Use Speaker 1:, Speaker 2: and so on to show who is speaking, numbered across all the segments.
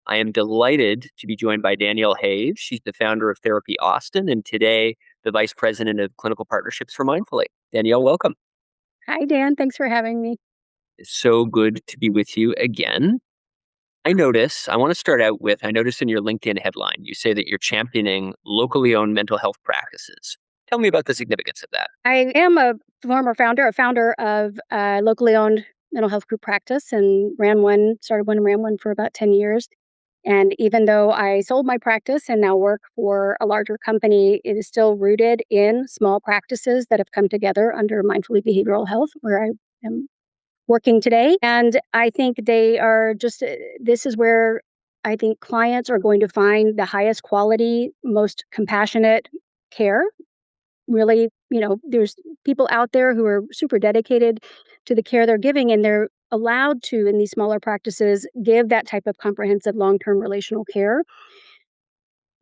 Speaker 1: I am delighted to be joined by Danielle Hayes. She's the founder of TherapyAustin and today the Vice President of Clinical Partnerships for Mindfully. Danielle, welcome.
Speaker 2: Hi, Dan. Thanks for having me.
Speaker 1: It's so good to be with you again. I want to start out with, I noticed in your LinkedIn headline, you say that you're championing locally owned mental health practices. Tell me about the significance of that.
Speaker 2: I am a founder of a locally owned mental health group practice and started one and ran one for about 10 years. And even though I sold my practice and now work for a larger company, it is still rooted in small practices that have come together under Mindfully Behavioral Health, where I am working today. And I think this is where I think clients are going to find the highest quality, most compassionate care. Really, there's people out there who are super dedicated to the care they're giving, and they're allowed to, in these smaller practices, give that type of comprehensive long-term relational care,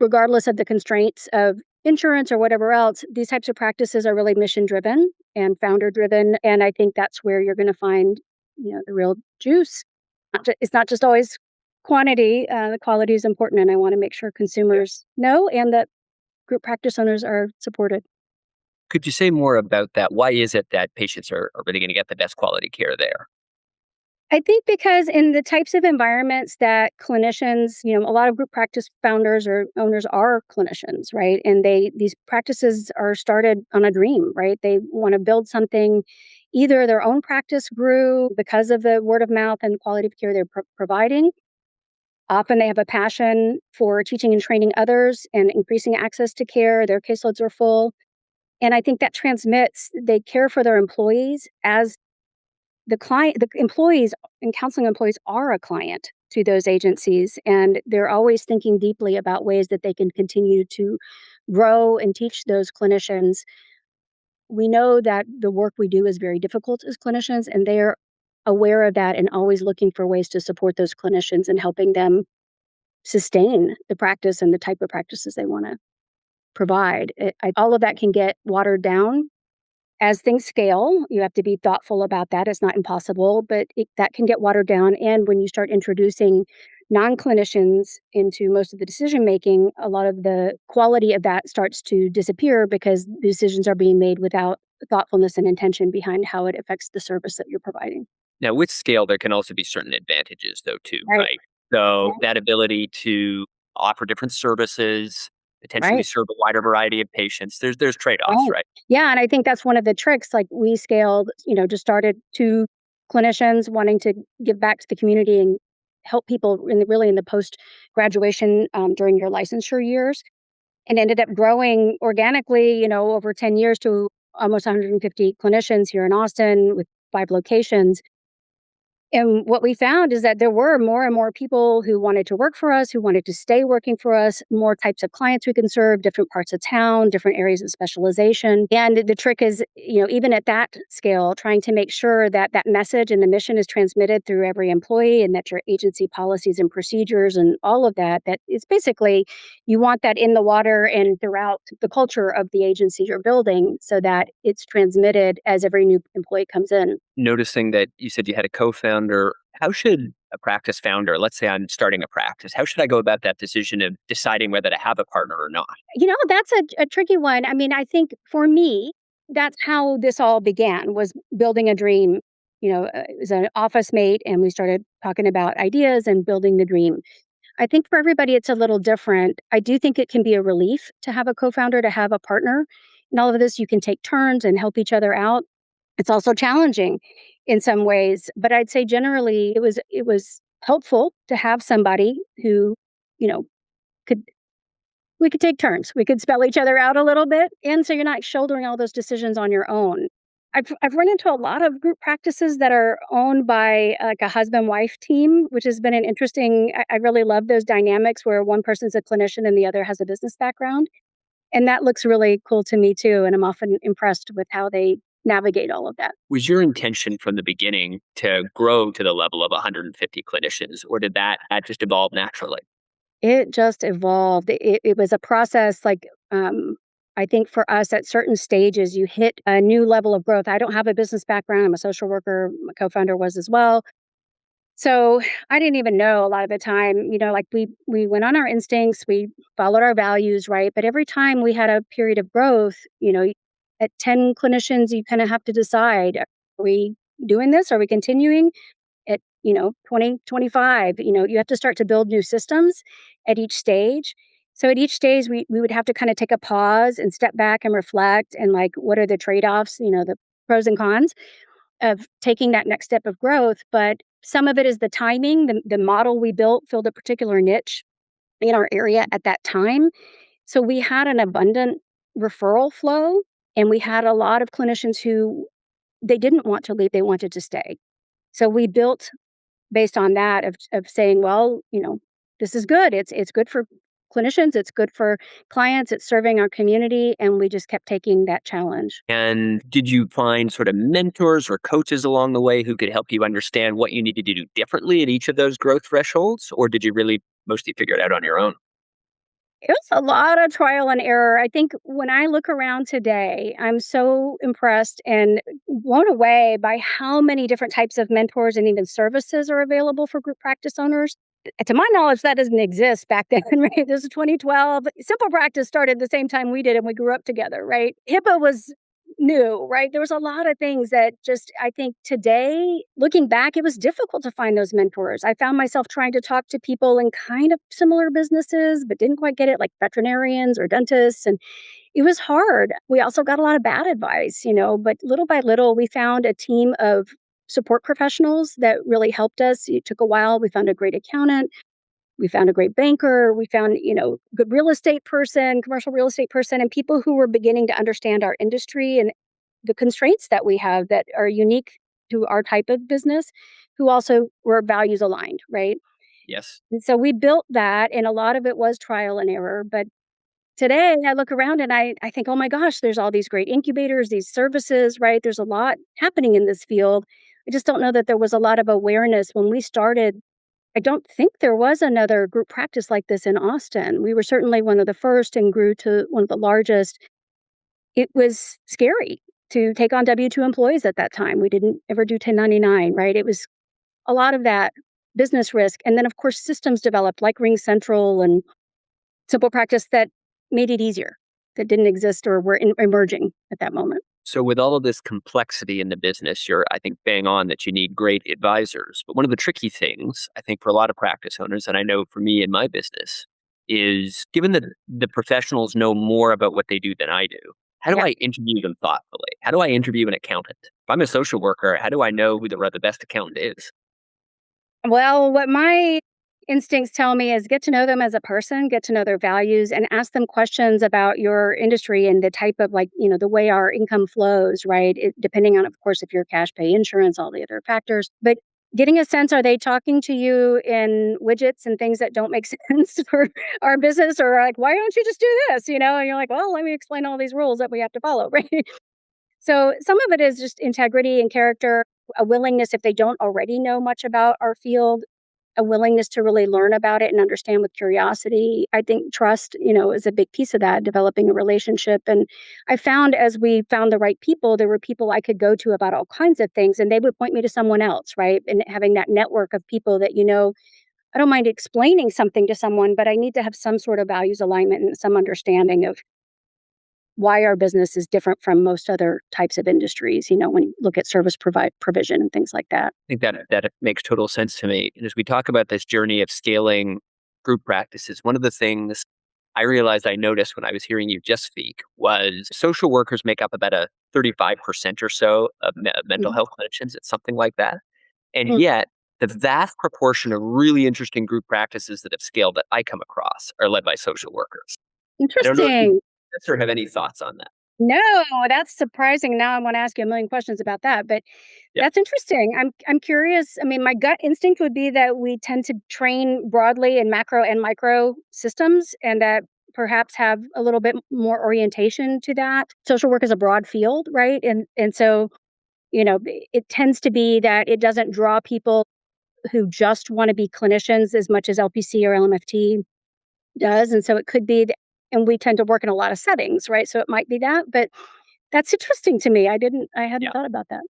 Speaker 2: regardless of the constraints of insurance or whatever else. These types of practices are really mission driven and founder driven, and I think that's where you're going to find, the real juice. It's not just always quantity; the quality is important, and I want to make sure consumers know and that group practice owners are supported.
Speaker 1: Could you say more about that? Why is it that patients are really going to get the best quality care there?
Speaker 2: I think because in the types of environments that clinicians, a lot of group practice founders or owners are clinicians, right? And these practices are started on a dream, right? They want to build something. Either their own practice grew because of the word of mouth and quality of care they're providing. Often they have a passion for teaching and training others and increasing access to care. Their caseloads are full. And I think that transmits, they care for their employees as the employees and counseling employees are a client to those agencies, and they're always thinking deeply about ways that they can continue to grow and teach those clinicians. We know that the work we do is very difficult as clinicians, and they're aware of that and always looking for ways to support those clinicians and helping them sustain the practice and the type of practices they want to provide. All of that can get watered down as things scale. You have to be thoughtful about that. It's not impossible, but that can get watered down. And when you start introducing non-clinicians into most of the decision making, a lot of the quality of that starts to disappear because decisions are being made without thoughtfulness and intention behind how it affects the service that you're providing.
Speaker 1: Now, with scale, there can also be certain advantages, though, too,
Speaker 2: Right.
Speaker 1: right? So
Speaker 2: Right.
Speaker 1: that ability to offer different services, potentially
Speaker 2: Right.
Speaker 1: serve a wider variety of patients. There's trade-offs,
Speaker 2: Right.
Speaker 1: right?
Speaker 2: Yeah, and I think that's one of the tricks. Like we scaled, just started two clinicians wanting to give back to the community and help people in the post graduation during your licensure years, and ended up growing organically, over 10 years to almost 150 clinicians here in Austin with 5 locations. And what we found is that there were more and more people who wanted to work for us, who wanted to stay working for us, more types of clients we can serve, different parts of town, different areas of specialization. And the trick is, even at that scale, trying to make sure that that message and the mission is transmitted through every employee and that your agency policies and procedures and all of that, that is basically, you want that in the water and throughout the culture of the agency you're building so that it's transmitted as every new employee comes in.
Speaker 1: Noticing that you said you had a co-founder, how should a practice founder, let's say I'm starting a practice, how should I go about that decision of deciding whether to have a partner or not?
Speaker 2: That's a tricky one. I mean, I think for me, that's how this all began, was building a dream. It was an office mate, and we started talking about ideas and building the dream. I think for everybody, it's a little different. I do think it can be a relief to have a co-founder, to have a partner. In all of this, you can take turns and help each other out. It's also challenging in some ways, but I'd say generally it was helpful to have somebody who, you know, could we could take turns. We could spell each other out a little bit, and so you're not shouldering all those decisions on your own. I've run into a lot of group practices that are owned by like a husband-wife team, which has been an interesting. I really love those dynamics where one person's a clinician and the other has a business background, and that looks really cool to me too. And I'm often impressed with how they navigate all of that.
Speaker 1: Was your intention from the beginning to grow to the level of 150 clinicians, or did that just evolve naturally?
Speaker 2: It just evolved. It was a process, like, I think for us at certain stages, you hit a new level of growth. I don't have a business background. I'm a social worker. My co-founder was as well. So I didn't even know a lot of the time, like we went on our instincts, we followed our values, right? But every time we had a period of growth, at 10 clinicians, you kind of have to decide, are we doing this? Are we continuing? At 20, 25, you have to start to build new systems at each stage. So at each stage we would have to kind of take a pause and step back and reflect, and like, what are the trade-offs, the pros and cons of taking that next step of growth. But some of it is the timing. The model we built filled a particular niche in our area at that time. So we had an abundant referral flow, and we had a lot of clinicians who they didn't want to leave, they wanted to stay. So we built based on that of saying, well, this is good. It's good for clinicians, it's good for clients, it's serving our community, and we just kept taking that challenge.
Speaker 1: And did you find sort of mentors or coaches along the way who could help you understand what you needed to do differently at each of those growth thresholds? Or did you really mostly figure it out on your own?
Speaker 2: It was a lot of trial and error. I think when I look around today, I'm so impressed and blown away by how many different types of mentors and even services are available for group practice owners. To my knowledge, that doesn't exist back then, right? This is 2012. Simple Practice started the same time we did, and we grew up together, right? HIPAA was new, right? There was a lot of things that just, I think today, looking back, it was difficult to find those mentors. I found myself trying to talk to people in kind of similar businesses, but didn't quite get it, like veterinarians or dentists. And it was hard. We also got a lot of bad advice, but little by little, we found a team of support professionals that really helped us. It took a while. We found a great accountant. We found a great banker. We found, good real estate person, commercial real estate person, and people who were beginning to understand our industry and the constraints that we have that are unique to our type of business, who also were values aligned, right?
Speaker 1: Yes.
Speaker 2: And so we built that, and a lot of it was trial and error. But today I look around and I think, oh my gosh, there's all these great incubators, these services, right? There's a lot happening in this field. I just don't know that there was a lot of awareness when we started. I don't think there was another group practice like this in Austin. We were certainly one of the first and grew to one of the largest. It was scary to take on W-2 employees at that time. We didn't ever do 1099, right? It was a lot of that business risk. And then, of course, systems developed like Ring Central and Simple Practice that made it easier, that didn't exist or were emerging at that moment.
Speaker 1: So, with all of this complexity in the business, you're, I think, bang on that you need great advisors. But one of the tricky things, I think, for a lot of practice owners, and I know for me in my business, is given that the professionals know more about what they do than I do, how do
Speaker 2: Yeah.
Speaker 1: I interview them thoughtfully? How do I interview an accountant? If I'm a social worker, how do I know who the best accountant is?
Speaker 2: Well, what my instincts tell me is get to know them as a person, get to know their values, and ask them questions about your industry and the type of, like, the way our income flows, right? Depending on, of course, if you're cash pay insurance, all the other factors. But getting a sense, are they talking to you in widgets and things that don't make sense for our business? Or like, why don't you just do this? And you're like, well, let me explain all these rules that we have to follow, right? So some of it is just integrity and character, a willingness, if they don't already know much about our field, a willingness to really learn about it and understand with curiosity. I think trust, is a big piece of that, developing a relationship. And I found as we found the right people, there were people I could go to about all kinds of things, and they would point me to someone else, right? And having that network of people that, I don't mind explaining something to someone, but I need to have some sort of values alignment and some understanding of why our business is different from most other types of industries, when you look at service provision and things like that.
Speaker 1: I think that makes total sense to me. And as we talk about this journey of scaling group practices, one of the things I realized I noticed when I was hearing you just speak was social workers make up about a 35% or so of mental
Speaker 2: Mhm.
Speaker 1: health clinicians. It's something like that. And
Speaker 2: Mm,
Speaker 1: yet, the vast proportion of really interesting group practices that have scaled that I come across are led by social workers. I don't know if you
Speaker 2: interesting.
Speaker 1: or have any thoughts on that.
Speaker 2: No, that's surprising. Now I want to ask you a million questions about that, but
Speaker 1: Yeah.
Speaker 2: that's interesting. I'm curious. I mean, my gut instinct would be that we tend to train broadly in macro and micro systems, and that perhaps have a little bit more orientation to that. Social work is a broad field, right? And so, it tends to be that it doesn't draw people who just want to be clinicians as much as LPC or LMFT does. And so it could be, and we tend to work in a lot of settings, right? So it might be that, but that's interesting to me. I hadn't
Speaker 1: Yeah.
Speaker 2: thought about that.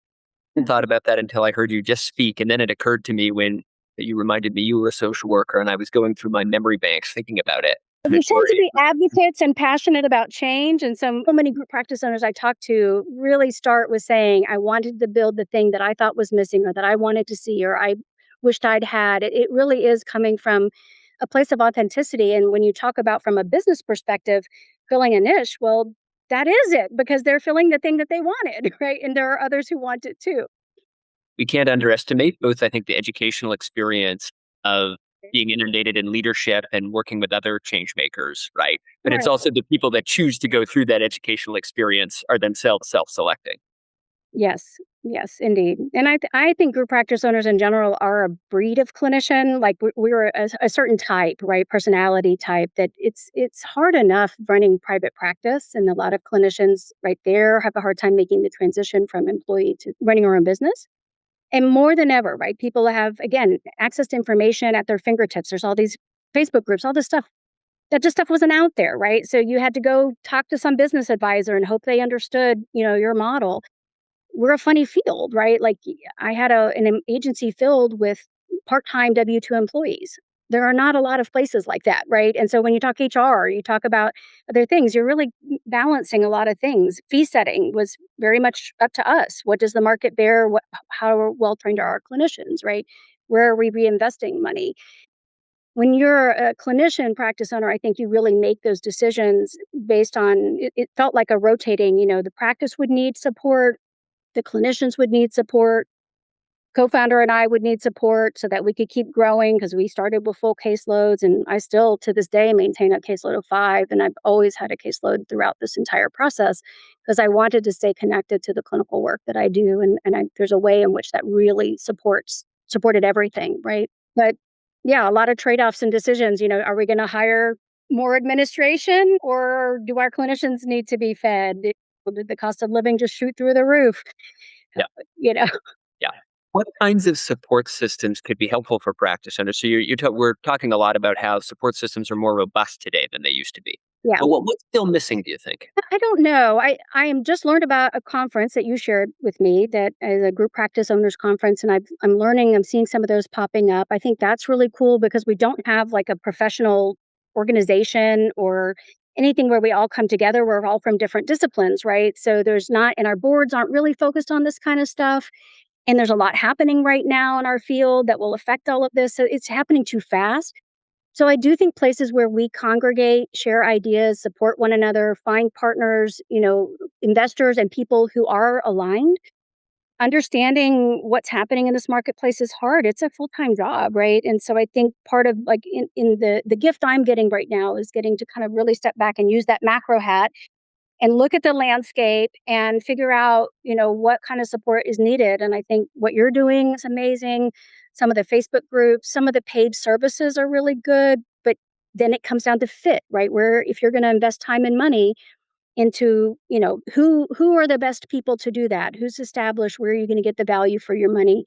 Speaker 1: Hadn't thought about that until I heard you just speak. And then it occurred to me when that you reminded me you were a social worker, and I was going through my memory banks thinking about it.
Speaker 2: We tend to
Speaker 1: Victoria.
Speaker 2: be advocates and passionate about change. And so many group practice owners I talk to really start with saying, I wanted to build the thing that I thought was missing or that I wanted to see or I wished I'd had. It really is coming from a place of authenticity. And when you talk about from a business perspective, filling a niche, well, that is it because they're filling the thing that they wanted, right? And there are others who want it too.
Speaker 1: We can't underestimate both, I think, the educational experience of being inundated in leadership and working with other change makers, right? But it's
Speaker 2: Right.
Speaker 1: also the people that choose to go through that educational experience are themselves self-selecting.
Speaker 2: Yes, yes, indeed. And I think group practice owners in general are a breed of clinician. Like we're a certain type, right? Personality type that it's hard enough running private practice, and a lot of clinicians right there have a hard time making the transition from employee to running our own business. And more than ever, right? People have again access to information at their fingertips. There's all these Facebook groups, all this stuff. That just stuff wasn't out there, right? So you had to go talk to some business advisor and hope they understood, your model. We're a funny field, right? Like I had an agency filled with part-time W-2 employees. There are not a lot of places like that, right? And so when you talk HR, you talk about other things, you're really balancing a lot of things. Fee setting was very much up to us. What does the market bear? How well trained are our clinicians, right? Where are we reinvesting money? When you're a clinician practice owner, I think you really make those decisions based on it felt like a rotating, the practice would need support, the clinicians would need support. Co-founder and I would need support so that we could keep growing because we started with full caseloads, and I still to this day maintain a caseload of 5, and I've always had a caseload throughout this entire process because I wanted to stay connected to the clinical work that I do, and there's a way in which that really supported everything, right? But yeah, a lot of trade-offs and decisions, are we gonna hire more administration or do our clinicians need to be fed? Did the cost of living just shoot through the roof? Uh,
Speaker 1: Yeah.
Speaker 2: you know?
Speaker 1: Yeah. What kinds of support systems could be helpful for practice owners? So we're talking a lot about how support systems are more robust today than they used to be.
Speaker 2: Yeah.
Speaker 1: But what's still missing, do you think?
Speaker 2: I don't know. I am just learned about a conference that you shared with me that is a group practice owners conference, and I'm learning. I'm seeing some of those popping up. I think that's really cool because we don't have like a professional organization or anything where we all come together. We're all from different disciplines, right? So there's not, and our boards aren't really focused on this kind of stuff. And there's a lot happening right now in our field that will affect all of this. So it's happening too fast. So I do think places where we congregate, share ideas, support one another, find partners, investors and people who are aligned, understanding what's happening in this marketplace is hard. It's a full-time job, right? And so I think part of like in the gift I'm getting right now is getting to kind of really step back and use that macro hat and look at the landscape and figure out, what kind of support is needed. And I think what you're doing is amazing. Some of the Facebook groups, some of the paid services are really good, but then it comes down to fit, right? Where if you're going to invest time and money into, who are the best people to do that? Who's established? Where are you going to get the value for your money?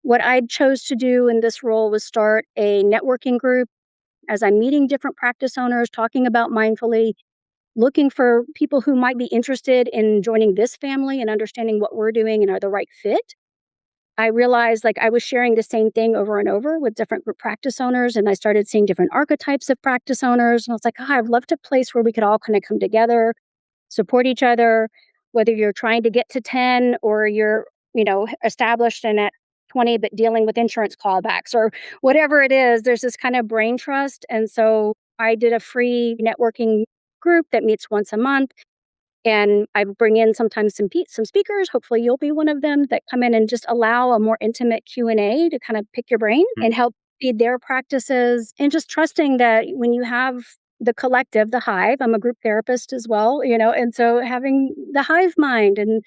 Speaker 2: What I chose to do in this role was start a networking group as I'm meeting different practice owners, talking about mindfully, looking for people who might be interested in joining this family and understanding what we're doing and are the right fit. I realized like I was sharing the same thing over and over with different group practice owners, and I started seeing different archetypes of practice owners. And I was like, I'd love to place where we could all kind of come together, support each other, whether you're trying to get to 10 or you're, established and at 20, but dealing with insurance callbacks or whatever it is, there's this kind of brain trust. And so I did a free networking group that meets once a month. And I bring in sometimes some speakers. Hopefully, you'll be one of them that come in and just allow a more intimate Q&A to kind of pick your brain
Speaker 1: Mm.
Speaker 2: and help feed their practices. And just trusting that when you have the collective, the hive, I'm a group therapist as well, and so having the hive mind. And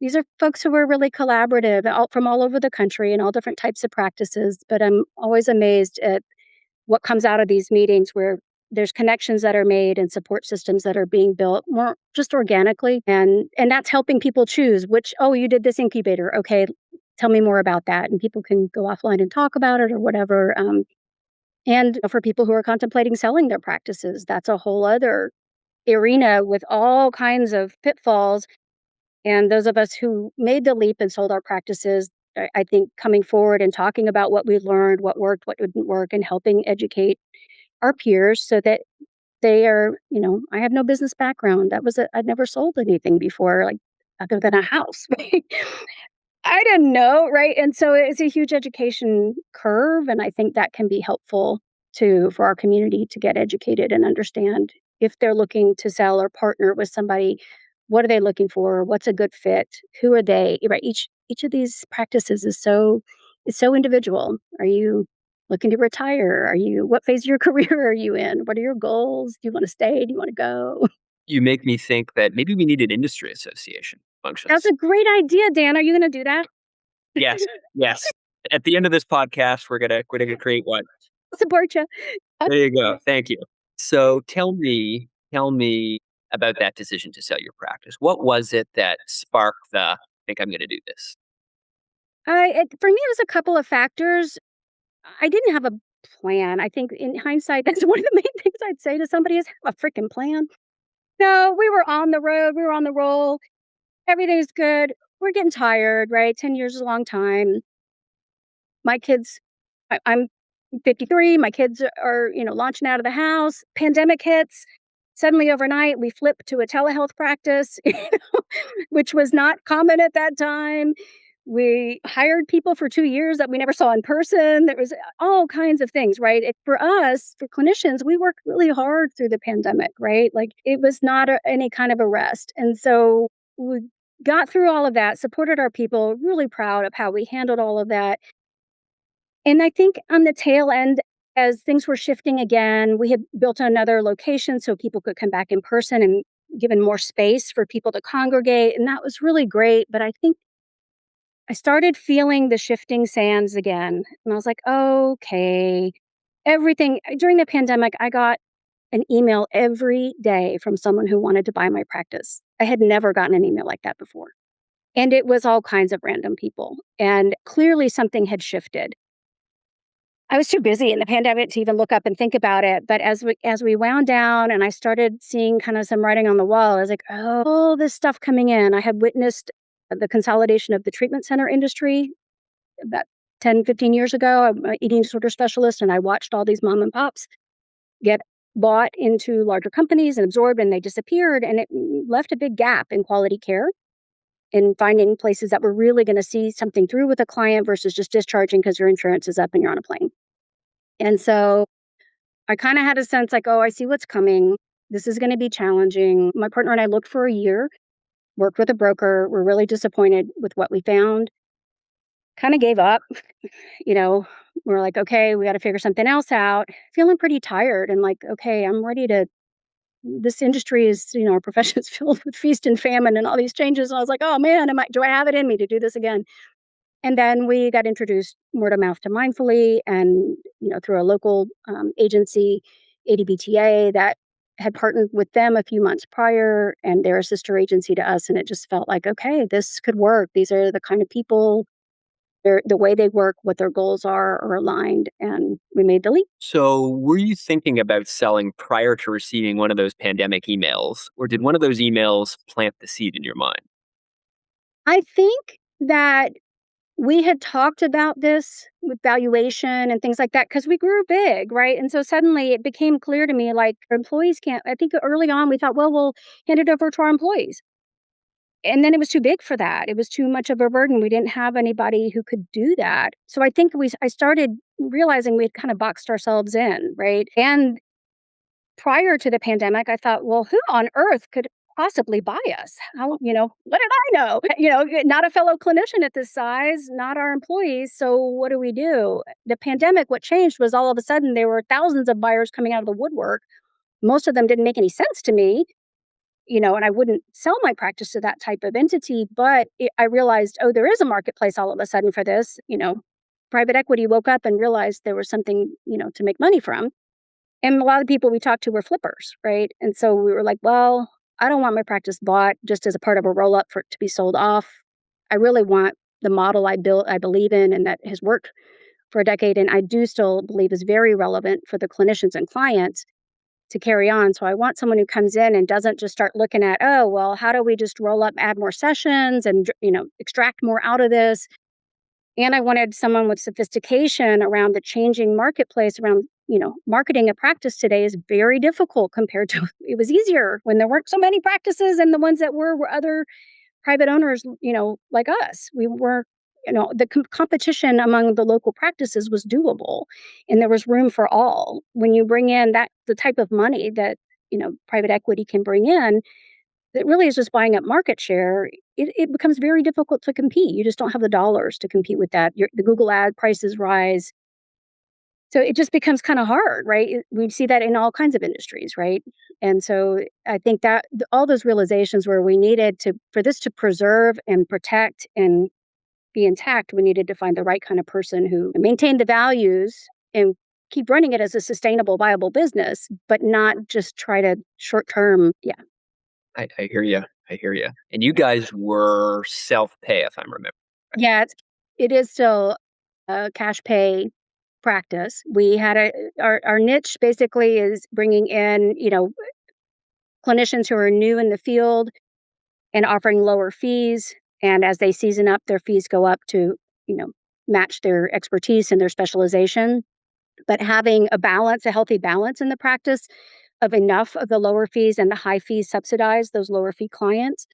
Speaker 2: these are folks who are really collaborative from all over the country and all different types of practices. But I'm always amazed at what comes out of these meetings where there's connections that are made and support systems that are being built more just organically, and that's helping people choose which, oh, you did this incubator, okay, tell me more about that, and people can go offline and talk about it or whatever. And for people who are contemplating selling their practices, that's a whole other arena with all kinds of pitfalls. And those of us who made the leap and sold our practices, I think coming forward and talking about what we learned, what worked, what didn't work, and helping educate our peers so that they are, I have no business background. I'd never sold anything before, like other than a house. I didn't know, right? And so it's a huge education curve, and I think that can be helpful for our community to get educated and understand if they're looking to sell or partner with somebody, what are they looking for? What's a good fit? Who are they? Right? Each of these practices is so individual. Are you looking to retire? What phase of your career are you in? What are your goals? Do you want to stay? Do you want to go?
Speaker 1: You make me think that maybe we need an industry association
Speaker 2: That's
Speaker 1: functions.
Speaker 2: a great idea, Dan. Are you going to do that?
Speaker 1: Yes, yes. At the end of this podcast, we're gonna create one.
Speaker 2: I'll support you.
Speaker 1: There you go. Thank you. So tell me about that decision to sell your practice. What was it that sparked I think I'm gonna do this?
Speaker 2: For me, it was a couple of factors. I didn't have a plan. I think in hindsight, that's one of the main things I'd say to somebody is have a freaking plan. No, we were on the road, we were on the roll. Everything's good. We're getting tired, right? 10 years is a long time. My kids, I'm 53. My kids are, launching out of the house. Pandemic hits. Suddenly overnight, we flip to a telehealth practice, which was not common at that time. We hired people for 2 years that we never saw in person. There was all kinds of things, right? For us, for clinicians, we worked really hard through the pandemic, right? Like it was not any kind of a rest. And so we got through all of that, supported our people, really proud of how we handled all of that. And I think on the tail end, as things were shifting again, we had built another location so people could come back in person and given more space for people to congregate. And that was really great. But I think I started feeling the shifting sands again. And I was like, okay, everything during the pandemic, I got an email every day from someone who wanted to buy my practice. I had never gotten an email like that before. And it was all kinds of random people. And clearly something had shifted. I was too busy in the pandemic to even look up and think about it, but as we wound down and I started seeing kind of some writing on the wall, I was like, "Oh, all this stuff coming in." I had witnessed the consolidation of the treatment center industry about 10, 15 years ago. I'm an eating disorder specialist, and I watched all these mom and pops get bought into larger companies and absorbed, and they disappeared, and it left a big gap in quality care, in finding places that were really gonna see something through with a client versus just discharging because your insurance is up and you're on a plane. And so I kinda had a sense like, "Oh, I see what's coming. This is gonna be challenging." My partner and I looked for a year, worked with a broker. We're really disappointed with what we found. Kinda gave up, you know. We're like, "Okay, we gotta figure something else out." Feeling pretty tired and like, "Okay, I'm ready to." This industry is, our profession is filled with feast and famine and all these changes. And I was like, "Oh man, do I have it in me to do this again?" And then we got introduced word of mouth to Mindfully and, through a local agency, ADBTA, that had partnered with them a few months prior, and they're a sister agency to us. And it just felt like, okay, this could work. These are the kind of people, the way they work, what their goals are aligned. And we made the leap.
Speaker 1: So, were you thinking about selling prior to receiving one of those pandemic emails, or did one of those emails plant the seed in your mind?
Speaker 2: I think that we had talked about this with valuation and things like that because we grew big, right? And so suddenly it became clear to me like employees can't. I think early on we thought, well, we'll hand it over to our employees. And then it was too big for that. It was too much of a burden. We didn't have anybody who could do that. So I think I started realizing we had kind of boxed ourselves in, right? And prior to the pandemic, I thought, well, who on earth could possibly buy us? What did I know? Not a fellow clinician at this size, not our employees. So what do we do? The pandemic, what changed was all of a sudden there were thousands of buyers coming out of the woodwork. Most of them didn't make any sense to me, and I wouldn't sell my practice to that type of entity. But I realized, oh, there is a marketplace all of a sudden for this. Private equity woke up and realized there was something, to make money from, and a lot of people we talked to were flippers, right? And so we were like, well, I don't want my practice bought just as a part of a roll up for it to be sold off. I really want the model I built, I believe in, and that has worked for a decade. And I do still believe is very relevant for the clinicians and clients to carry on. So I want someone who comes in and doesn't just start looking at, oh, well, how do we just roll up, add more sessions and, extract more out of this? And I wanted someone with sophistication around the changing marketplace around, marketing a practice today is very difficult compared to it was easier when there weren't so many practices and the ones that were other private owners, like us. We were, the competition among the local practices was doable and there was room for all. When you bring in the type of money that, private equity can bring in, that really is just buying up market share, it becomes very difficult to compete. You just don't have the dollars to compete with that. The Google ad prices rise. So it just becomes kind of hard, right? We see that in all kinds of industries, right? And so I think that all those realizations where we needed to, for this to preserve and protect and be intact, we needed to find the right kind of person who maintained the values and keep running it as a sustainable, viable business, but not just try to short term. Yeah.
Speaker 1: I hear you. I hear you. And you guys were self-pay, if I'm remembering right.
Speaker 2: Yeah. It is still a cash pay practice. We had our niche basically is bringing in, clinicians who are new in the field and offering lower fees. And as they season up, their fees go up to, you know, match their expertise and their specialization. But having a healthy balance in the practice of enough of the lower fees and the high fees subsidize those lower fee clients.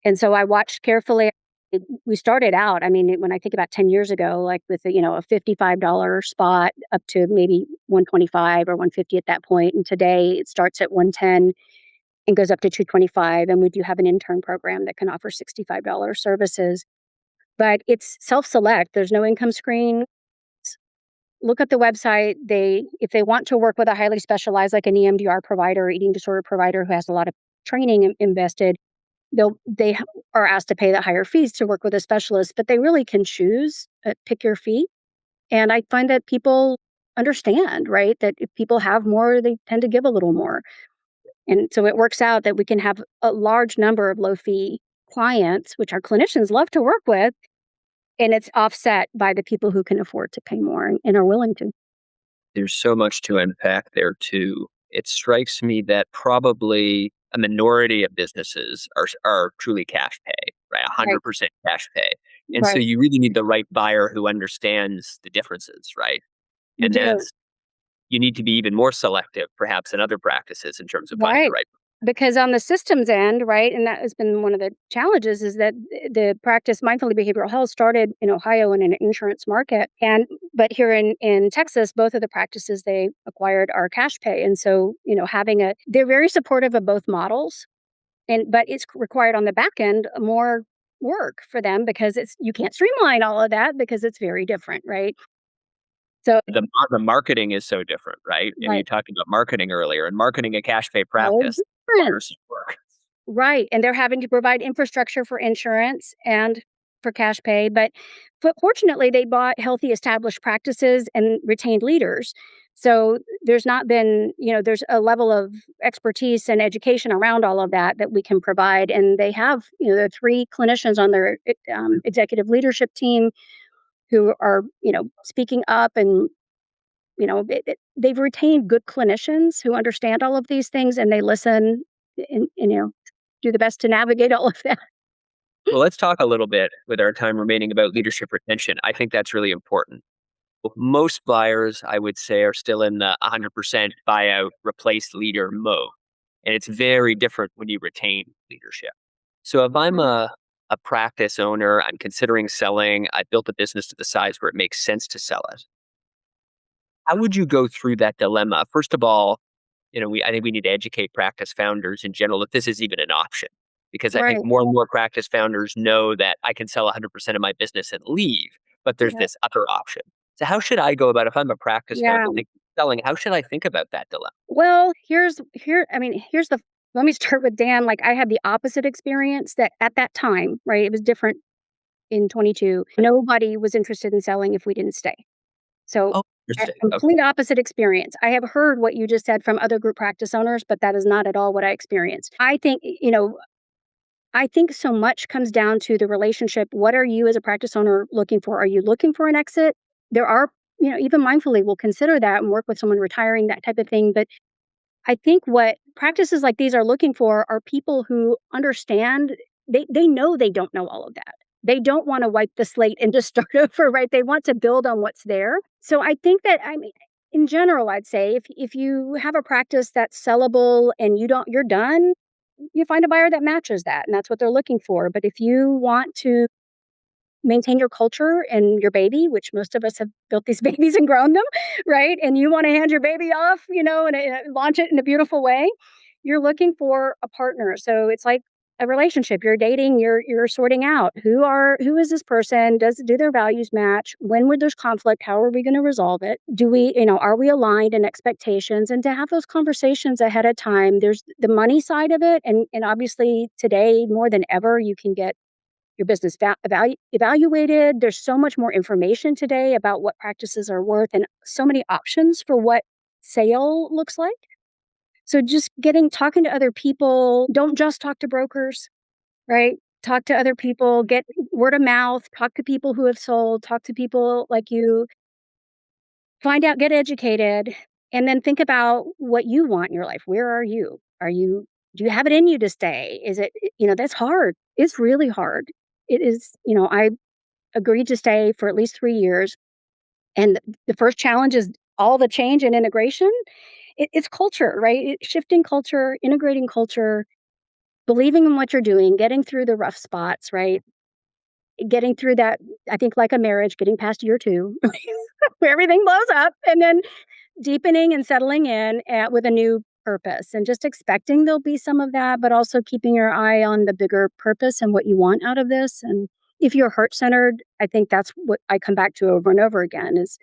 Speaker 2: And so I watched carefully. We started out, I mean, when I think about 10 years ago, like with a $55 spot up to maybe 125 or 150 at that point. And today it starts at 110 and goes up to 225. And we do have an intern program that can offer $65 services. But it's self-select. There's no income screen. Look at the website. If they want to work with a highly specialized, like an EMDR provider or eating disorder provider who has a lot of training invested, they are asked to pay the higher fees to work with a specialist, but they really can choose, pick your fee. And I find that people understand, right? That if people have more, they tend to give a little more. And so it works out that we can have a large number of low fee clients, which our clinicians love to work with, and it's offset by the people who can afford to pay more and are willing to.
Speaker 1: There's so much to unpack there too. It strikes me that probably a minority of businesses are truly cash pay, right?
Speaker 2: Right.
Speaker 1: 100% cash pay. And so
Speaker 2: Right.
Speaker 1: you really need the right buyer who understands the differences, right?
Speaker 2: You
Speaker 1: And
Speaker 2: do.
Speaker 1: that's you need to be even more selective perhaps in other practices in terms of finding the
Speaker 2: Right.
Speaker 1: right.
Speaker 2: Because on the systems end, right, and that has been one of the challenges is that the practice mindfully behavioral health started in Ohio in an insurance market. But here in Texas, both of the practices they acquired are cash pay. And so, they're very supportive of both models. But it's required on the back end more work for them because you can't streamline all of that because it's very different, right? So
Speaker 1: The marketing is so different, right? I mean, you
Speaker 2: right.
Speaker 1: talked about marketing earlier, and marketing a cash pay
Speaker 2: So
Speaker 1: practice
Speaker 2: different.
Speaker 1: requires work.
Speaker 2: Right, and they're having to provide infrastructure for insurance and for cash pay, but fortunately, they bought healthy established practices and retained leaders. So there's not been, there's a level of expertise and education around all of that we can provide, and they have, the 3 clinicians on their executive leadership team who are, speaking up and they've retained good clinicians who understand all of these things and they listen and, do the best to navigate all of that.
Speaker 1: Well, let's talk a little bit with our time remaining about leadership retention. I think that's really important. Most buyers, I would say, are still in the 100% buyout, replace leader mode. And it's very different when you retain leadership. So if I'm
Speaker 2: Mhm.
Speaker 1: a practice owner, I'm considering selling, I built a business to the size where it makes sense to sell it. How would you go through that dilemma? First of all, I think we need to educate practice founders in general that this is even an option. Because I think
Speaker 2: Right.
Speaker 1: more and more practice founders know that I can sell 100% of my business and leave, but there's
Speaker 2: Yeah.
Speaker 1: this other option. So how should I go about if I'm a practice
Speaker 2: Yeah.
Speaker 1: founder thinking of selling? How should I think about that dilemma?
Speaker 2: Well, here's the let me start with Dan. Like I had the opposite experience that at that time, right? It was different in 22. Nobody was interested in selling if we didn't stay. So
Speaker 1: Oh,
Speaker 2: a
Speaker 1: interesting. Okay.
Speaker 2: complete opposite experience. I have heard what you just said from other group practice owners, but that is not at all what I experienced. I think so much comes down to the relationship. What are you as a practice owner looking for? Are you looking for an exit? There are, even mindfully will consider that and work with someone retiring, that type of thing. But I think what practices like these are looking for are people who understand they know they don't know all of that. They don't want to wipe the slate and just start over, right? They want to build on what's there. So I think that, I mean, in general, I'd say if you have a practice that's sellable and you're done, you find a buyer that matches that, and that's what they're looking for. But if you want to maintain your culture and your baby, which most of us have built these babies and grown them, right? And you want to hand your baby off, and launch it in a beautiful way, you're looking for a partner. So it's like a relationship. You're dating, you're sorting out who is this person? Do their values match? When would there's conflict, how are we going to resolve it? Are we aligned in expectations? And to have those conversations ahead of time. There's the money side of it. And obviously today more than ever, you can get your business evaluated. There's so much more information today about what practices are worth and so many options for what sale looks like. So just talking to other people, don't just talk to brokers, right? Talk to other people, get word of mouth, talk to people who have sold, talk to people like you, find out, get educated, and then think about what you want in your life. Where are you? Do you have it in you to stay? Is it, that's hard. It's really hard. It is, I agreed to stay for at least 3 years. And the first challenge is all the change and integration. It's culture, right? Shifting culture, integrating culture, believing in what you're doing, getting through the rough spots, right? Getting through that, I think, like a marriage, getting past year 2, where everything blows up, and then deepening and settling in with a new purpose, and just expecting there'll be some of that, but also keeping your eye on the bigger purpose and what you want out of this. And if you're heart centered, I think that's what I come back to over and over again is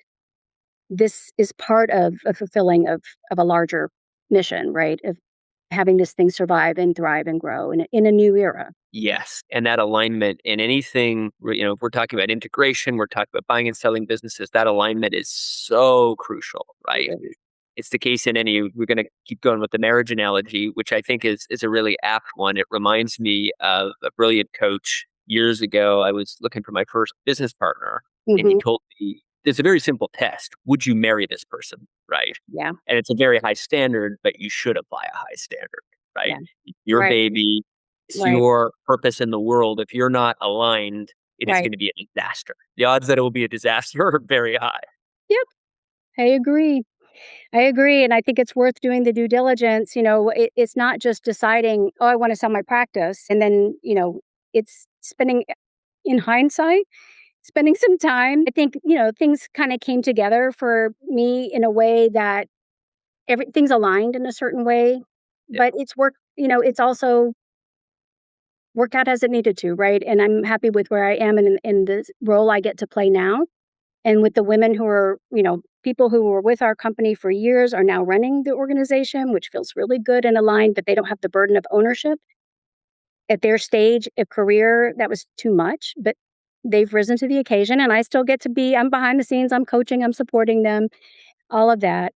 Speaker 2: this is part of a fulfilling of a larger mission, right? Of having this thing survive and thrive and grow in a new era.
Speaker 1: Yes, and that alignment in anything, if we're talking about integration, we're talking about buying and selling businesses, that alignment is so crucial, right? It's the case in we're going to keep going with the marriage analogy, which I think is a really apt one. It reminds me of a brilliant coach years ago. I was looking for my first business partner, and he
Speaker 2: Hmm.
Speaker 1: told me, it's a very simple test. Would you marry this person? Right.
Speaker 2: Yeah.
Speaker 1: And it's a very high standard, but you should apply a high standard, right?
Speaker 2: Yeah.
Speaker 1: Your
Speaker 2: Right.
Speaker 1: baby, it's
Speaker 2: Right.
Speaker 1: your purpose in the world. If you're not aligned, it is
Speaker 2: Right.
Speaker 1: going to be a disaster. The odds that it will be a disaster are very high.
Speaker 2: Yep. I agree. I agree. And I think it's worth doing the due diligence. It's not just deciding, oh, I want to sell my practice. And then, it's in hindsight, spending some time. I think, things kind of came together for me in a way that everything's aligned in a certain way,
Speaker 1: Yeah.
Speaker 2: but it's also worked out as it needed to, right? And I'm happy with where I am in the role I get to play now. And with the women who are, people who were with our company for years are now running the organization, which feels really good and aligned, but they don't have the burden of ownership. At their stage of career, that was too much, but they've risen to the occasion and I still get to I'm behind the scenes, I'm coaching, I'm supporting them, all of that.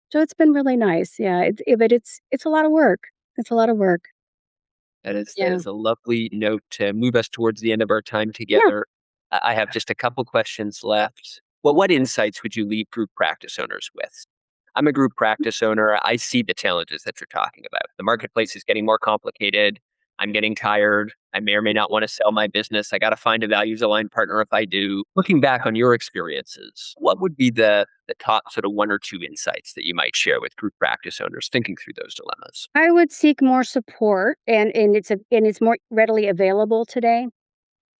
Speaker 2: So it's been really nice. Yeah, but it's a lot of work. It's a lot of work.
Speaker 1: That
Speaker 2: Yeah.
Speaker 1: is a lovely note to move us towards the end of our time
Speaker 2: Yeah.
Speaker 1: together. I have just a couple questions left. Well, what insights would you leave group practice owners with? I'm a group practice owner. I see the challenges that you're talking about. The marketplace is getting more complicated. I'm getting tired. I may or may not want to sell my business. I got to find a values aligned partner if I do. Looking back on your experiences, what would be the top sort of one or two insights that you might share with group practice owners thinking through those dilemmas?
Speaker 2: I would seek more support and it's more readily available today.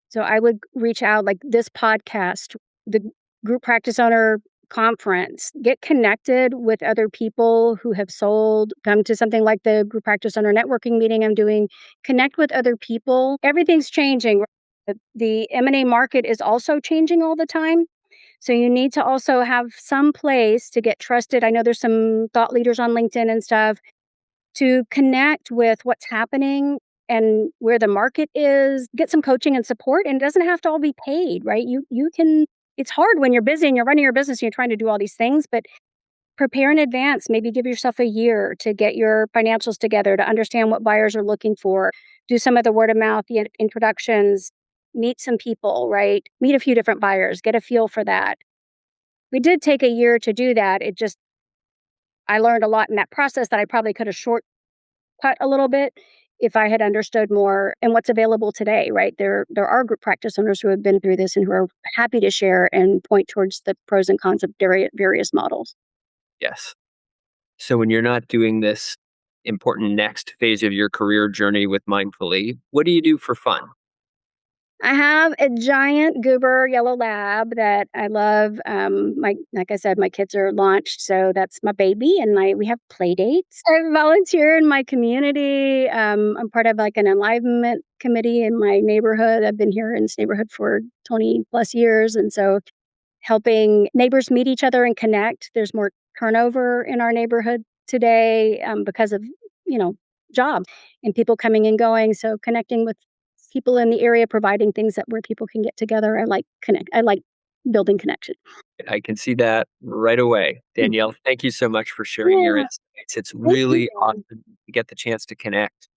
Speaker 2: So I would reach out like this podcast, the group practice owner conference, get connected with other people who have sold, come to something like the group practice owner networking meeting I'm doing, connect with other people. Everything's changing. The M&A market is also changing all the time. So you need to also have some place to get trusted. I know there's some thought leaders on LinkedIn and stuff to connect with what's happening and where the market is, get some coaching and support, and it doesn't have to all be paid, right? You can it's hard when you're busy and you're running your business and you're trying to do all these things, but prepare in advance, maybe give yourself a year to get your financials together, to understand what buyers are looking for, do some of the word of mouth, the introductions, meet some people, right? Meet a few different buyers, get a feel for that. We did take a year to do that. I learned a lot in that process that I probably could have shortcut a little bit if I had understood more and what's available today, right? There are group practice owners who have been through this and who are happy to share and point towards the pros and cons of various models.
Speaker 1: Yes. So when you're not doing this important next phase of your career journey with Mindfully, what do you do for fun?
Speaker 2: I have a giant goober yellow lab that I love. My like I said, my kids are launched, so that's my baby, and we have play dates. I volunteer in my community. I'm part of like an enlivenment committee in my neighborhood. I've been here in this neighborhood for 20 plus years, and so helping neighbors meet each other and connect. There's more turnover in our neighborhood today because of you know jobs and people coming and going. So connecting with people in the area, providing things that where people can get together. I like building connection.
Speaker 1: I can see that right away.
Speaker 2: Mm.
Speaker 1: Danielle, thank you so much for sharing your
Speaker 2: Yeah,
Speaker 1: insights. It's
Speaker 2: thank
Speaker 1: really
Speaker 2: you.
Speaker 1: awesome to get the chance to connect.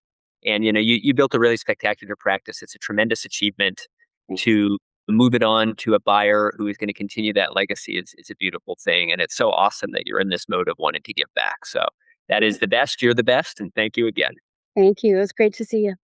Speaker 1: And you built a really spectacular practice. It's a tremendous achievement
Speaker 2: Thanks.
Speaker 1: to move it on to a buyer who is going to continue that legacy. It's a beautiful thing. And it's so awesome that you're in this mode of wanting to give back. So that is the best. You're the best. And thank you again.
Speaker 2: Thank you. It was great to see you.